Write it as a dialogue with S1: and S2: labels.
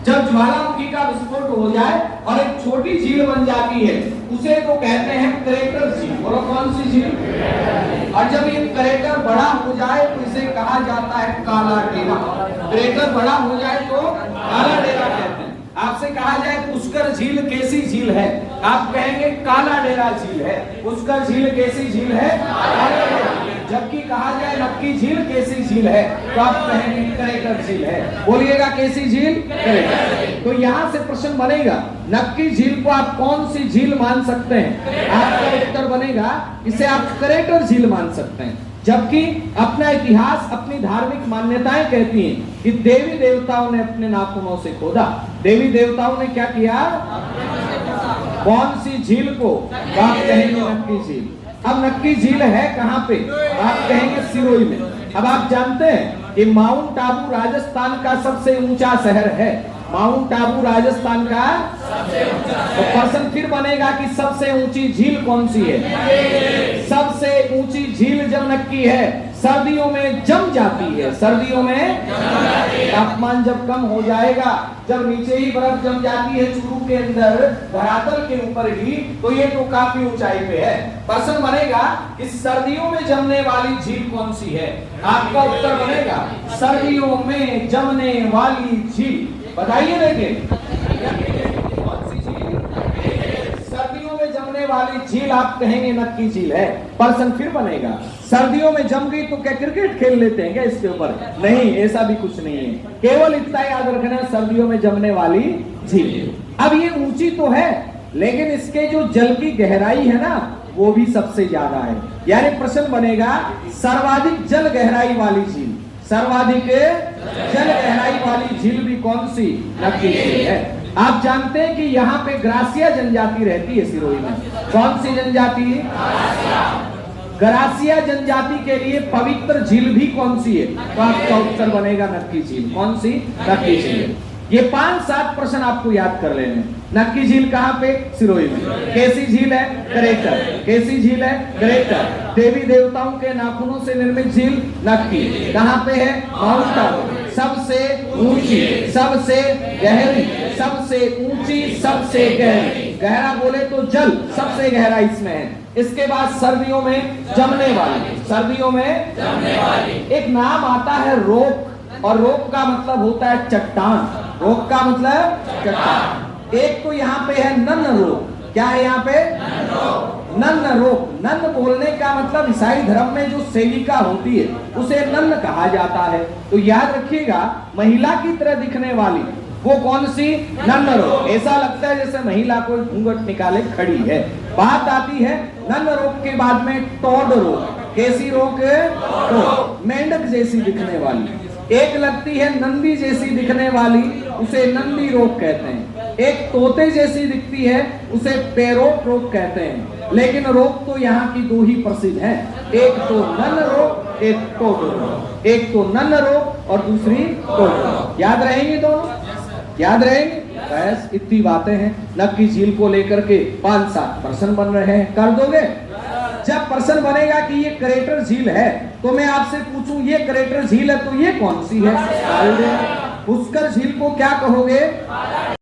S1: जब ज्वालामुखी का विस्फोट हो जाए और एक छोटी झील बन जाती है उसे तो कहते हैं क्रेटर झील। बोलो कौन सी झील? और जब ये क्रेटर बड़ा हो जाए तो इसे कहा जाता है काला डेरा। क्रेटर बड़ा हो जाए तो काला डेरा कहते हैं। आपसे कहा जाए पुष्कर झील कैसी झील है, आप कहेंगे काला डेरा झील है। पुष्कर झील कैसी झील है? काला डेरा। जबकि कहा जाए नक्की झील कैसी झील है तो आप कहेंगे क्रेटर झील है। बोलिएगा कैसी झील? क्रेटर। तो यहाँ से प्रश्न बनेगा नक्की झील को आप कौन सी झील मान सकते हैं? आपका उत्तर बनेगा इसे आप क्रेटर झील मान सकते हैं। जबकि अपना इतिहास, अपनी धार्मिक मान्यताएं कहती हैं कि देवी देवताओं ने अपने नाखूनों से खोदा। देवी देवताओं ने क्या किया? कौन सी झील को? आप कहेंगे नक्की झील। अब नक्की झील है कहां पे? आप कहेंगे सिरोही में। अब आप जानते हैं कि माउंट आबू राजस्थान का सबसे ऊंचा शहर है। माउंट आबू राजस्थान का तो प्रश्न फिर बनेगा कि सबसे ऊंची झील कौन सी है? सबसे ऊंची झील जब नक्की है, सर्दियों में जम जाती है। सर्दियों में तापमान जब कम हो जाएगा, जब नीचे ही बर्फ जम जाती है चूरू के अंदर धरातल के ऊपर ही, तो ये तो काफी ऊंचाई पे है। प्रश्न बनेगा कि सर्दियों में जमने वाली झील कौन सी है? आपका उत्तर बनेगा सर्दियों में जमने वाली झील। बताइए देखिए कौन सी झील? सर्दियों में जमने वाली झील आप कहेंगे नक्की झील है। प्रश्न फिर बनेगा सर्दियों में जम गई तो क्या क्रिकेट खेल लेते हैं क्या इसके ऊपर? नहीं, ऐसा भी कुछ नहीं है। केवल इतना याद रखना सर्दियों में जमने वाली झील। अब ये ऊंची तो है लेकिन इसके जो जल की गहराई है ना वो भी सबसे ज्यादा है। यानी प्रश्न बनेगा सर्वाधिक जल गहराई वाली झील। सर्वाधिक जल गहराई वाली झील भी कौन सी? नक्की झील है। आप जानते हैं कि यहाँ पे ग्रासिया जनजाति रहती है सिरोही में। कौन सी जनजाति? ग्रासिया जनजाति के लिए पवित्र झील भी कौन सी है? तो आपका उत्तर बनेगा नक्की झील। कौन सी? नक्की झील। ये 5-7 प्रश्न आपको याद कर लेने। नक्की झील कहाँ पे? सिरोही में। कैसी झील है? क्रेटर। कैसी झील है? क्रेटर। देवी देवताओं के नाखूनों से निर्मित झील नक्की। कहाँ पे है? माउंट आबू। सबसे ऊंची, सबसे गहरी, सबसे ऊंची, सबसे गहरी। गहरा बोले तो जल सबसे गहरा इसमें है। इसके बाद सर्दियों में जमने वाली। सर्दियों में जमने वाली। एक नाम आता है रोक, और रोक का मतलब होता है चट्टान। रोक का मतलब चट्टान। एक तो यहाँ पे है नन्न रोक। क्या है यहाँ पे? नन्न रोक। नन्न बोलने का मतलब ईसाई धर्म में जो सेविका होती है उसे नन्न कहा जाता है। तो याद रखिएगा महिला की तरह दिखने वाली वो कौन सी? नन्न रोक। ऐसा लगता है जैसे महिला कोई घूंघट निकाले खड़ी है। बात आती है नन्न रोक के बाद में टोड रोक। कैसी रोक? टोड। मेंढक जैसी दिखने वाली। एक लगती है नंदी जैसी दिखने वाली, उसे नंदी रोक कहते हैं। एक तोते जैसी दिखती है उसे पैरोट रोक कहते हैं। लेकिन रोक तो यहाँ की दो ही प्रसिद्ध हैं, एक तो नन्न रोक, एक टोड रोक। एक तो नन्न रोक और दूसरी टोड रोक। याद रहेंगे दोनों? याद रहेंगे? बस इतनी बातें हैं। नक्की झील को लेकर के 5-7 प्रश्न बन रहे हैं। कर दोगे? जब प्रश्न बनेगा कि ये क्रेटर झील है तो मैं आपसे पूछूं ये क्रेटर झील है तो ये कौन सी है? पुष्कर झील को क्या कहोगे?